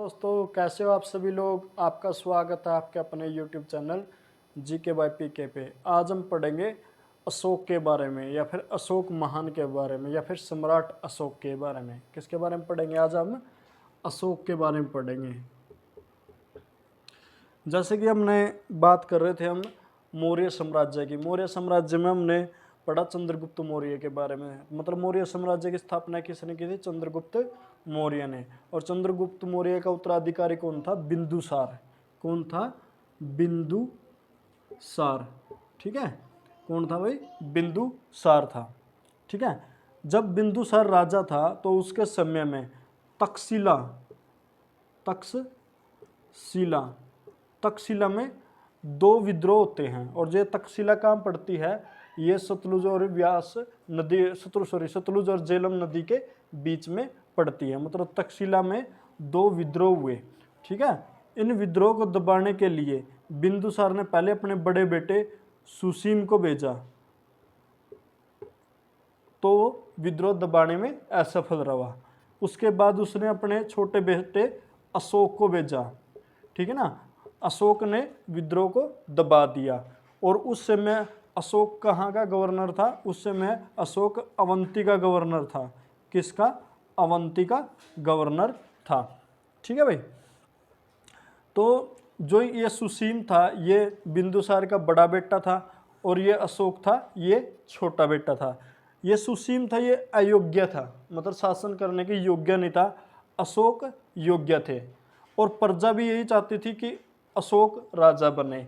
दोस्तों, कैसे हो आप सभी लोग। आपका स्वागत है आपके अपने यूट्यूब चैनल जीके बाय पीके पे। आज हम पढ़ेंगे अशोक के बारे में, या फिर अशोक महान के बारे में, या फिर सम्राट अशोक के बारे में। किसके बारे में पढ़ेंगे? आज हम अशोक के बारे में पढ़ेंगे। जैसे कि हमने बात कर रहे थे हम मौर्य साम्राज्य की। मौर्य साम्राज्य में हमने पढ़ा चंद्रगुप्त मौर्य के बारे में। मतलब मौर्य साम्राज्य की स्थापना किसने की थी? चंद्रगुप्त मौर्य ने। और चंद्रगुप्त मौर्य का उत्तराधिकारी कौन था? बिंदुसार। कौन था? बिंदुसार। ठीक है, कौन था भाई? बिंदुसार था। ठीक है, जब बिंदुसार राजा था तो उसके समय में तक्षशिला तक्षशिला में दो विद्रोह होते हैं। और ये तक्षशिला कहाँ पड़ती है? ये सतलुज और व्यास नदी, सतलुज और झेलम नदी के बीच में पड़ती है। मतलब तक्षशिला में दो विद्रोह हुए। ठीक है, इन विद्रोह को दबाने के लिए बिंदुसार ने पहले अपने बड़े बेटे सुसीम को भेजा, तो विद्रोह दबाने में असफल रहा। उसके बाद उसने अपने छोटे बेटे अशोक को भेजा। ठीक है ना, अशोक ने विद्रोह को दबा दिया। और उस समय अशोक कहाँ का गवर्नर था? उस समय अशोक अवंती का गवर्नर था। किसका? अवंती का गवर्नर था। ठीक है भाई। तो जो ये सुसीम था ये बिंदुसार का बड़ा बेटा था, और ये अशोक था ये छोटा बेटा था। ये सुसीम था ये अयोग्य था, मतलब शासन करने के योग्य नहीं था। अशोक योग्य थे, और प्रजा भी यही चाहती थी कि अशोक राजा बने।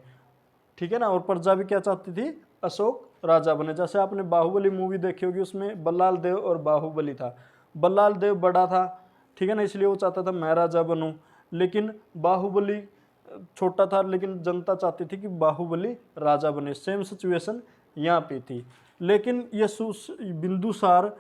ठीक है ना, और प्रजा भी क्या चाहती थी? अशोक राजा बने। जैसे आपने बाहुबली मूवी देखी होगी, उसमें बल्लाल देव और बाहुबली था। बल्लाल देव बड़ा था, ठीक है ना, इसलिए वो चाहता था मैं राजा बनूं। लेकिन बाहुबली छोटा था, लेकिन जनता चाहती थी कि बाहुबली राजा बने। सेम सिचुएशन यहाँ पे थी। लेकिन ये बिंदुसार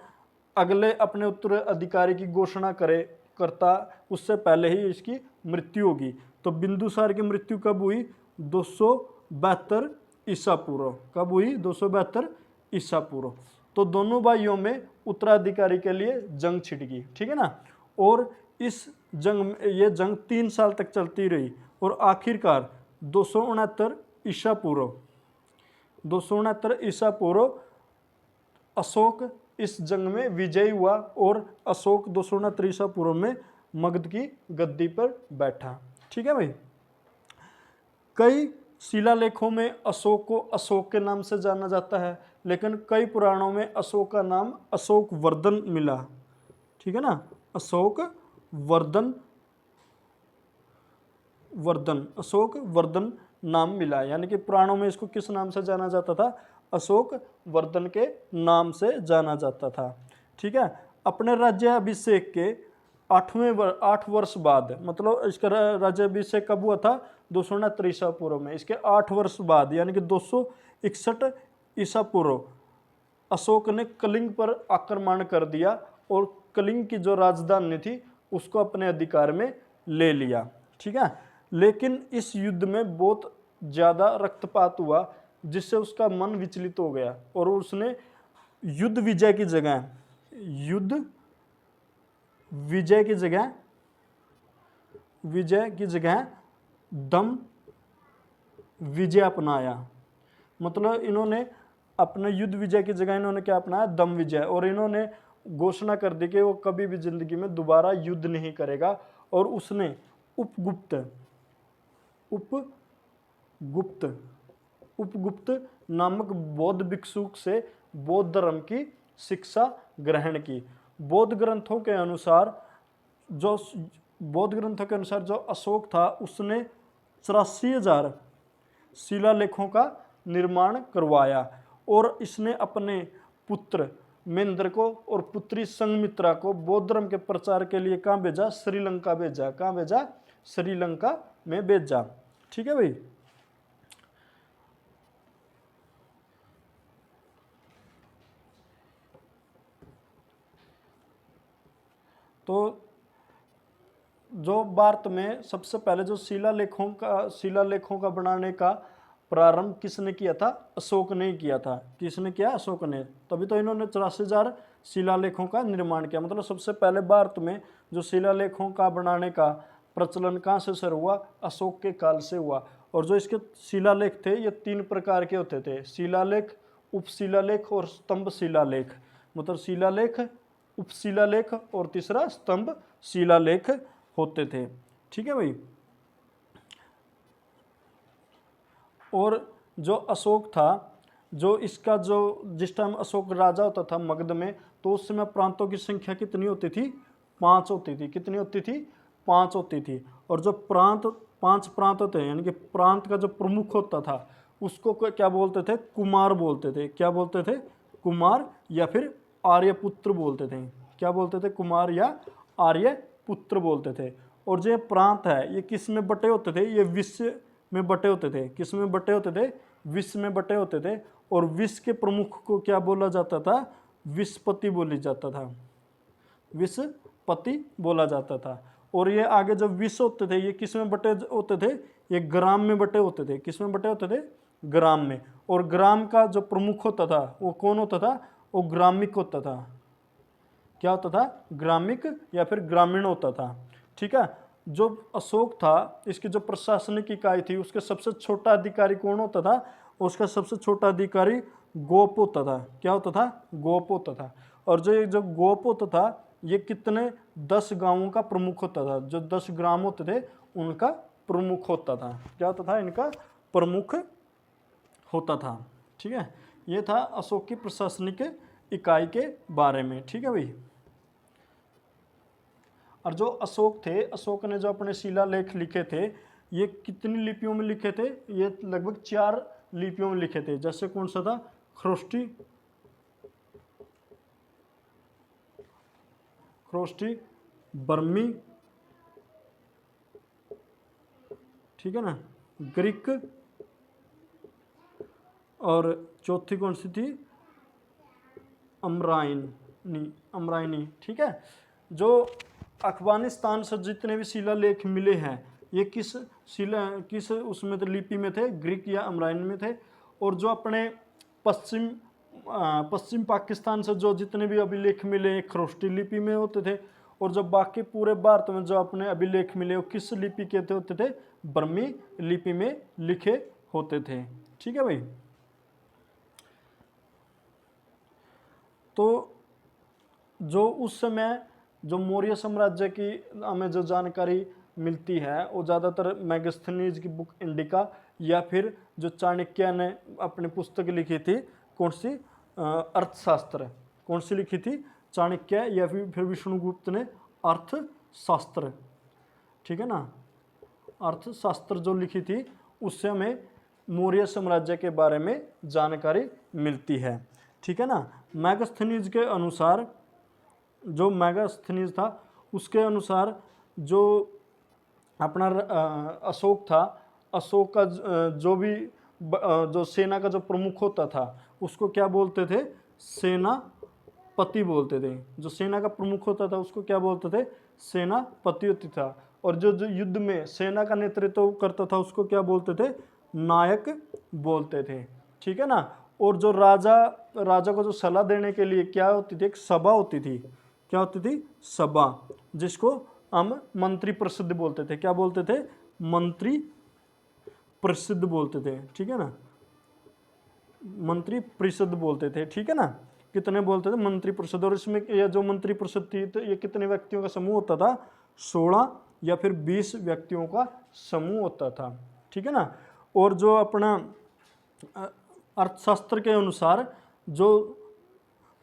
अगले अपने उत्तराधिकारी की घोषणा करता उससे पहले ही इसकी मृत्यु होगी। तो बिंदुसार की मृत्यु कब हुई? 272 ईसा पूर्व। कब हुई? 272 ईसा पूर्व। तो दोनों भाइयों में उत्तराधिकारी के लिए जंग छिड़ गई। ठीक है ना, और इस जंग ये जंग 3 साल तक चलती रही, और आखिरकार 269 ईसा पूर्व 269 ईसा पूर्व अशोक इस जंग में विजयी हुआ, और अशोक 269 ईसा पूर्व में मगध की गद्दी पर बैठा। ठीक है भाई। कई शिलालेखों में अशोक को अशोक के नाम से जाना जाता है, लेकिन कई पुराणों में अशोक का नाम अशोक वर्धन मिला। ठीक है ना, अशोक वर्धन नाम मिला। यानी कि पुराणों में इसको किस नाम से जाना जाता था? अशोक वर्धन के नाम से जाना जाता था। ठीक है, अपने राज्याभिषेक के 8 वर्ष बाद, मतलब इसका राज्याभिषेक कब हुआ था? 269 ईसा पूर्व में। इसके 8 वर्ष बाद यानी कि 261 ईसा पूर्व अशोक ने कलिंग पर आक्रमण कर दिया, और कलिंग की जो राजधानी थी उसको अपने अधिकार में ले लिया। ठीक है, लेकिन इस युद्ध में बहुत ज़्यादा रक्तपात हुआ, जिससे उसका मन विचलित हो गया, और उसने युद्ध विजय की जगह दम विजय अपनाया। मतलब इन्होंने अपने युद्ध विजय की जगह इन्होंने क्या अपनाया? दम विजय। और इन्होंने घोषणा कर दी कि वो कभी भी जिंदगी में दोबारा युद्ध नहीं करेगा। और उसने उपगुप्त नामक बौद्ध भिक्षु से बौद्ध धर्म की शिक्षा ग्रहण की। बौद्ध ग्रंथों के अनुसार जो अशोक था उसने 84,000 शिलालेखों का निर्माण करवाया, और इसने अपने पुत्र महेंद्र को और पुत्री संघमित्रा को बौद्ध धर्म के प्रचार के लिए कहाँ भेजा? श्रीलंका भेजा। कहाँ भेजा? श्रीलंका में भेजा। ठीक है भाई। तो जो भारत में सबसे पहले जो शिलालेखों का बनाने का प्रारंभ किसने किया था? अशोक ने किया था। किसने किया? अशोक ने। तभी तो इन्होंने 84,000 शिलालेखों का निर्माण किया। मतलब सबसे पहले भारत में जो शिलालेखों का बनाने का प्रचलन कहाँ से शुरू हुआ? अशोक के काल से हुआ। और जो इसके शिलालेख थे ये 3 प्रकार के होते थे, शिलालेख, उपशिलालेख और स्तंभ शिलालेख। मतलब शिलालेख, उपशिलालेख और तीसरा स्तंभ शिलालेख होते थे। ठीक है भाई। और जो अशोक था, जो इसका जो जिस टाइम अशोक राजा होता था मगध में, तो उस समय प्रांतों की संख्या कितनी होती थी? 5 होती थी। कितनी होती थी? 5 होती थी। और जो प्रांत 5 प्रांत होते हैं, यानी कि प्रांत का जो प्रमुख होता था उसको क्या बोलते थे? कुमार बोलते थे। क्या बोलते थे? कुमार या फिर आर्यपुत्र बोलते थे। क्या बोलते थे? कुमार या आर्यपुत्र बोलते थे। और जो प्रांत है ये किस में बटे होते थे? ये विश्व में बटे होते थे। किस में बटे होते थे? विश्व में बटे होते थे। और विश्व के प्रमुख को क्या बोला जाता था? विश्वपति बोली जाता था। विश्वपति बोला जाता था। और ये आगे जब विश्व होते थे ये किस में बटे होते थे? ये ग्राम में बटे होते थे। किस में बटे होते थे? ग्राम में। और ग्राम का जो प्रमुख होता था वो कौन होता था? वो ग्रामिक होता था। क्या होता था? ग्रामिक या फिर ग्रामीण होता था। ठीक है। जो अशोक था इसकी जो प्रशासनिक इकाई थी उसके सबसे छोटा अधिकारी कौन होता था? उसका सबसे छोटा अधिकारी गोप होता था। क्या होता था? गोप होता था। और जो गोप होता था ये कितने 10 गांवों का प्रमुख होता था। जो 10 ग्राम होते थे उनका प्रमुख होता था। क्या होता था? इनका प्रमुख होता था। ठीक है। ये था अशोक की प्रशासनिक इकाई के बारे में। ठीक है भाई। और जो अशोक थे, अशोक ने जो अपने शिलालेख लिखे थे ये कितनी लिपियों में लिखे थे? ये लगभग 4 लिपियों में लिखे थे। जैसे कौन सा था? खरोष्टी, बर्मी, ठीक है ना, ग्रीक, और चौथी कौन सी थी? अमराइनी। ठीक है। जो अफगानिस्तान से जितने भी शिलालेख मिले हैं ये किस उसमें थे? लिपि में थे? ग्रीक या अमराइनी में थे। और जो अपने पश्चिम पाकिस्तान से जो जितने भी अभिलेख मिले खरोष्टी लिपि में होते थे। और जो बाकी पूरे भारत में जो अपने अभिलेख मिले वो किस लिपि के होते थे? बर्मी लिपि में लिखे होते थे। ठीक है भाई। तो जो उस समय जो मौर्य साम्राज्य की हमें जो जानकारी मिलती है वो ज़्यादातर मैगस्थनीज की बुक इंडिका या फिर जो चाणक्य ने अपनी पुस्तक लिखी थी कौन सी? अर्थशास्त्र। कौन सी लिखी थी? चाणक्य या फिर विष्णुगुप्त ने अर्थशास्त्र। ठीक है ना। अर्थशास्त्र जो लिखी थी उससे हमें मौर्य साम्राज्य के बारे में जानकारी मिलती है। ठीक है ना। मैगस्थनीज के अनुसार, जो मैगस्थनीज था उसके अनुसार जो अपना अशोक था, अशोक का जो भी जो सेना का जो प्रमुख होता था उसको क्या बोलते थे? सेनापति बोलते थे। जो सेना का प्रमुख होता था उसको क्या बोलते थे? सेनापति होती था। और जो युद्ध में सेना का नेतृत्व करता था उसको क्या बोलते थे? नायक बोलते थे। ठीक है ना। और जो राजा को जो सलाह देने के लिए क्या होती थी? एक सभा होती थी। क्या होती थी? सभा, जिसको हम मंत्री परिषद बोलते थे। क्या बोलते थे? मंत्री परिषद बोलते थे। ठीक है ना। मंत्री परिषद बोलते थे। ठीक है ना। कितने बोलते थे? मंत्री परिषद। और इसमें यह जो मंत्री परिषद थी तो ये कितने व्यक्तियों का समूह होता था? 16 या फिर 20 व्यक्तियों का समूह होता था। ठीक है ना। और जो अपना अर्थशास्त्र के अनुसार जो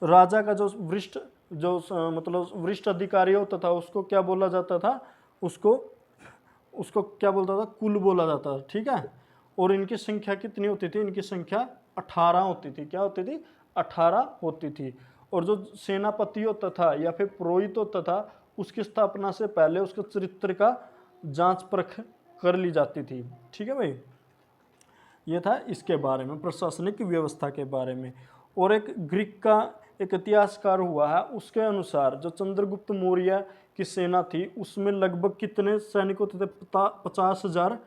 राजा का जो वरिष्ठ अधिकारी होता था उसको क्या बोला जाता था? उसको क्या बोलता था? कुल बोला जाता था। ठीक है। और इनकी संख्या कितनी होती थी? इनकी संख्या 18 होती थी। क्या होती थी? 18 होती थी। और जो सेनापति होता था या फिर पुरोहित होता था उसकी स्थापना से पहले उसके चरित्र का जांच परख कर ली जाती थी। ठीक है भाई। ये था इसके बारे में, प्रशासनिक व्यवस्था के बारे में। और एक ग्रीक का एक इतिहासकार हुआ है उसके अनुसार जो चंद्रगुप्त मौर्य की सेना थी उसमें लगभग कितने सैनिक होते थे? 50,000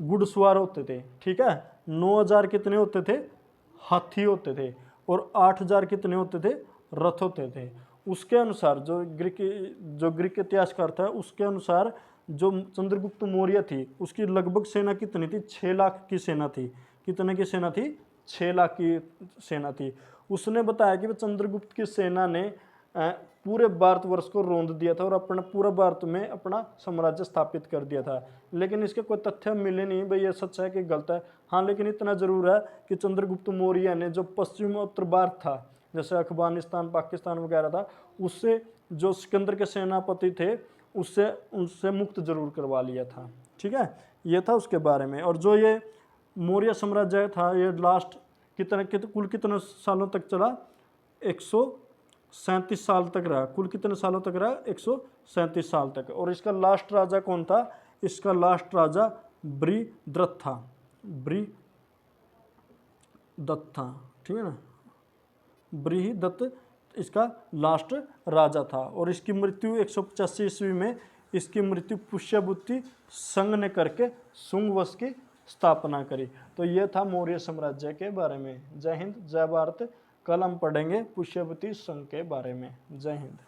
घुड़सवार होते थे। ठीक है। 9,000 कितने होते थे? हाथी होते थे। और 8,000 कितने होते थे? रथ होते थे। उसके अनुसार जो ग्रीक इतिहासकार था उसके अनुसार जो चंद्रगुप्त मौर्य थी उसकी लगभग सेना कितनी थी, 6 लाख की सेना थी। कितने की सेना थी, 6 लाख की सेना थी। उसने बताया कि चंद्रगुप्त की सेना ने पूरे भारतवर्ष को रौंद दिया था और अपना पूरा भारत में अपना साम्राज्य स्थापित कर दिया था। लेकिन इसके कोई तथ्य मिले नहीं भाई ये सच है कि गलत है। हाँ लेकिन इतना जरूर है कि चंद्रगुप्त मौर्य ने जो पश्चिम उत्तर भारत था, जैसे अफगानिस्तान पाकिस्तान वगैरह था, उससे जो सिकंदर के सेनापति थे उससे उनसे मुक्त जरूर करवा लिया था। ठीक है, ये था उसके बारे में। और जो ये मौर्य साम्राज्य था ये लास्ट कुल कितने सालों तक चला, 137 साल तक रहा। कुल कितने सालों तक रहा, 137 साल तक। और इसका लास्ट राजा कौन था, इसका लास्ट राजा बृहद्रथ था। बृहदत्त था, ठीक है ना, बृहदत्त इसका लास्ट राजा था। और इसकी मृत्यु 185 ईस्वी में इसकी मृत्यु पुष्यभूति संघ ने करके शुंग वंश की स्थापना करी। तो यह था मौर्य साम्राज्य के बारे में। जय हिंद, जय भारत। कल हम पढ़ेंगे पुष्यभूति संघ के बारे में। जय हिंद।